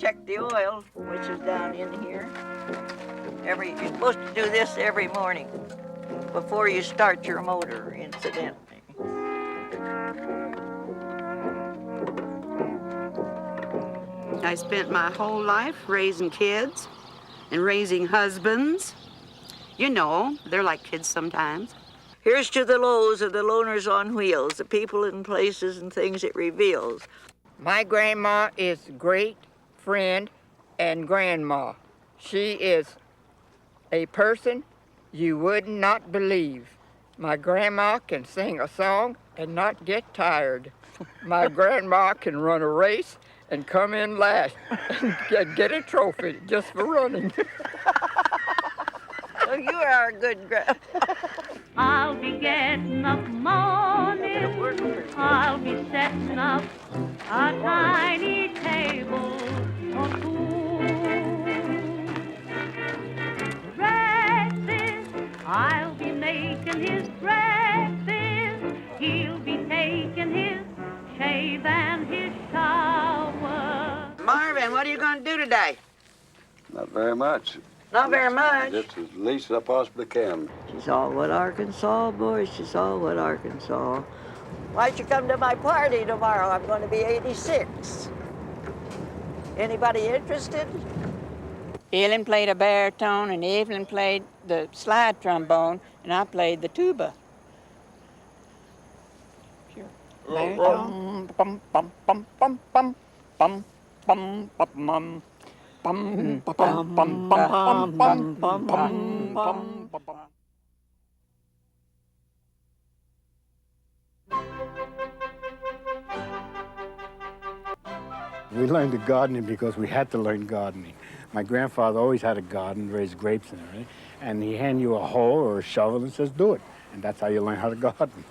check the oil, which is down in here. You're supposed to do this every morning before you start your motor, incidentally. I spent my whole life raising kids and raising husbands. You know, they're like kids sometimes. Here's to the lows of the loners on wheels, the people and places and things it reveals. My grandma is great friend and grandma. She is a person you would not believe. My grandma can sing a song and not get tired. My grandma can run a race and come in last and get a trophy just for running. Oh, you are a good grandma. I'll be getting up morning, I'll be setting up a tiny table for two. Breakfast, I'll be making his breakfast, he'll be taking his shave and his shower. Marvin, what are you going to do today? Not very much. Not very much. Just as least as I possibly can. She's all what Arkansas, boys. She's all what Arkansas. Why don't you come to my party tomorrow? I'm going to be 86. Anybody interested? Evelyn played a baritone, and Evelyn played the slide trombone, and I played the tuba. Sure. Baritone. Bum, bum, bum, bum, bum, bum, bum, bum, bum. Bum, bum, bum, bum, bum, bum, bum, bum, bum. We learned the gardening because we had to learn gardening. My grandfather always had a garden, raised grapes and everything, and he hand you a hoe or a shovel and says, do it. And that's how you learn how to garden.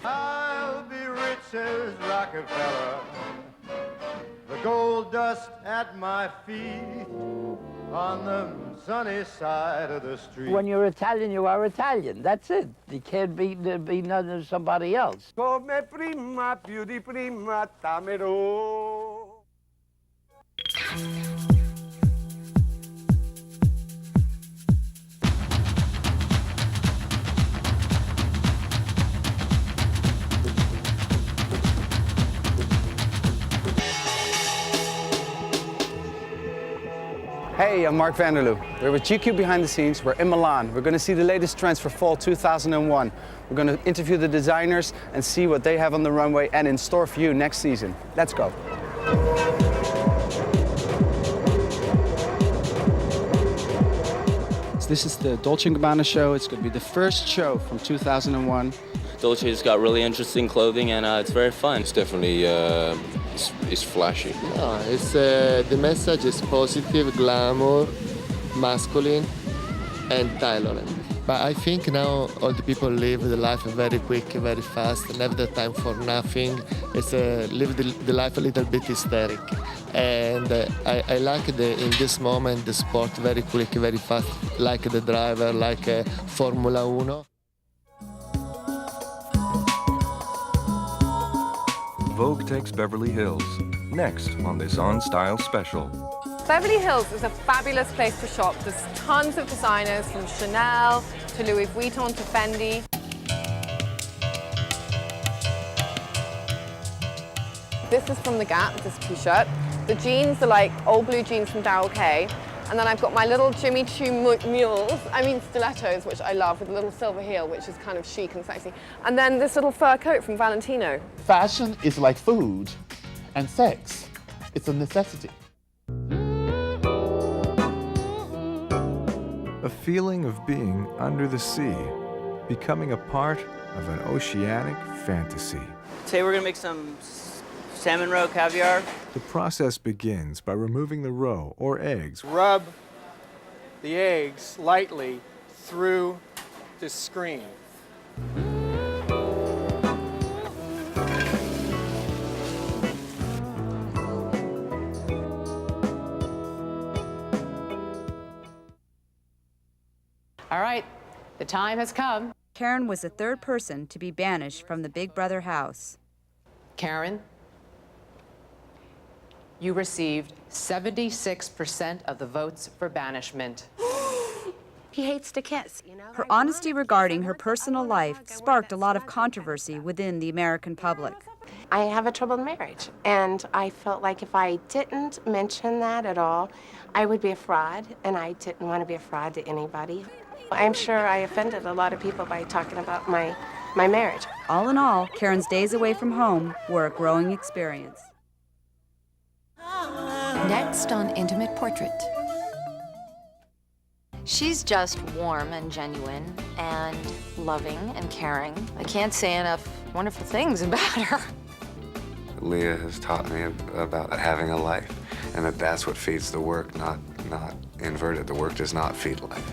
I'll be rich as Rockefeller, the gold dust at my feet on the sunny side of the street. When you're Italian, you are Italian. That's it. You can't be none of somebody else. Come prima, più di prima, tamero. Hey, I'm Mark Vanderloo. We're with GQ Behind the Scenes. We're in Milan. We're going to see the latest trends for fall 2001. We're going to interview the designers and see what they have on the runway and in store for you next season. Let's go. So this is the Dolce & Gabbana show. It's going to be the first show from 2001. Dolce's got really interesting clothing and it's very fun. It's definitely it's flashy. No, it's the message is positive, glamour, masculine, and tailored. But I think now all the people live the life very quick, very fast, and have the time for nothing. It's live the life a little bit hysteric. And I like in this moment the sport very quick, very fast, like the driver, like Formula 1. Vogue takes Beverly Hills, next on this On Style special. Beverly Hills is a fabulous place to shop. There's tons of designers from Chanel to Louis Vuitton to Fendi. This is from The Gap, this t-shirt. The jeans are like old blue jeans from Darryl K. And then I've got my little Jimmy Choo mules, stilettos, which I love, with a little silver heel, which is kind of chic and sexy. And then this little fur coat from Valentino. Fashion is like food and sex. It's a necessity. A feeling of being under the sea, becoming a part of an oceanic fantasy. Today we're gonna make some salmon roe caviar. The process begins by removing the roe or eggs. Rub the eggs lightly through this screen. All right, the time has come. Karen was the third person to be banished from the Big Brother house. Karen, You received 76% of the votes for banishment. He hates to kiss, you know? Her honesty regarding her personal life sparked a lot of controversy within the American public. I have a troubled marriage, and I felt like if I didn't mention that at all, I would be a fraud, and I didn't want to be a fraud to anybody. I'm sure I offended a lot of people by talking about my marriage. All in all, Karen's days away from home were a growing experience. Next on Intimate Portrait. She's just warm and genuine and loving and caring. I can't say enough wonderful things about her. Lea has taught me about having a life, and that's what feeds the work, not inverted. The work does not feed life.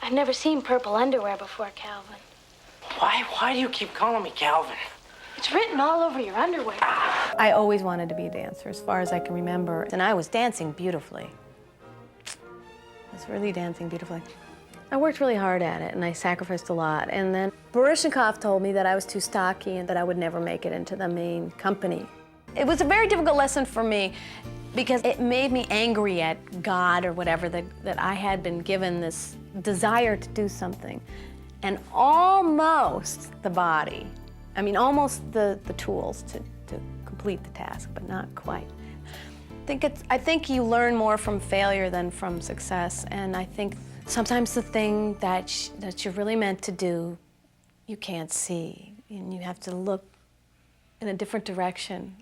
I've never seen purple underwear before, Calvin. Why do you keep calling me Calvin? It's written all over your underwear. I always wanted to be a dancer as far as I can remember, and I was dancing beautifully. I was really dancing beautifully. I worked really hard at it, and I sacrificed a lot. And then Baryshnikov told me that I was too stocky and that I would never make it into the main company. It was a very difficult lesson for me because it made me angry at God or whatever, that I had been given this desire to do something. And almost the body, I mean, almost the tools to complete the task, but not quite. I think you learn more from failure than from success, and I think sometimes the thing that you're really meant to do, you can't see, and you have to look in a different direction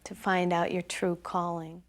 to find out your true calling.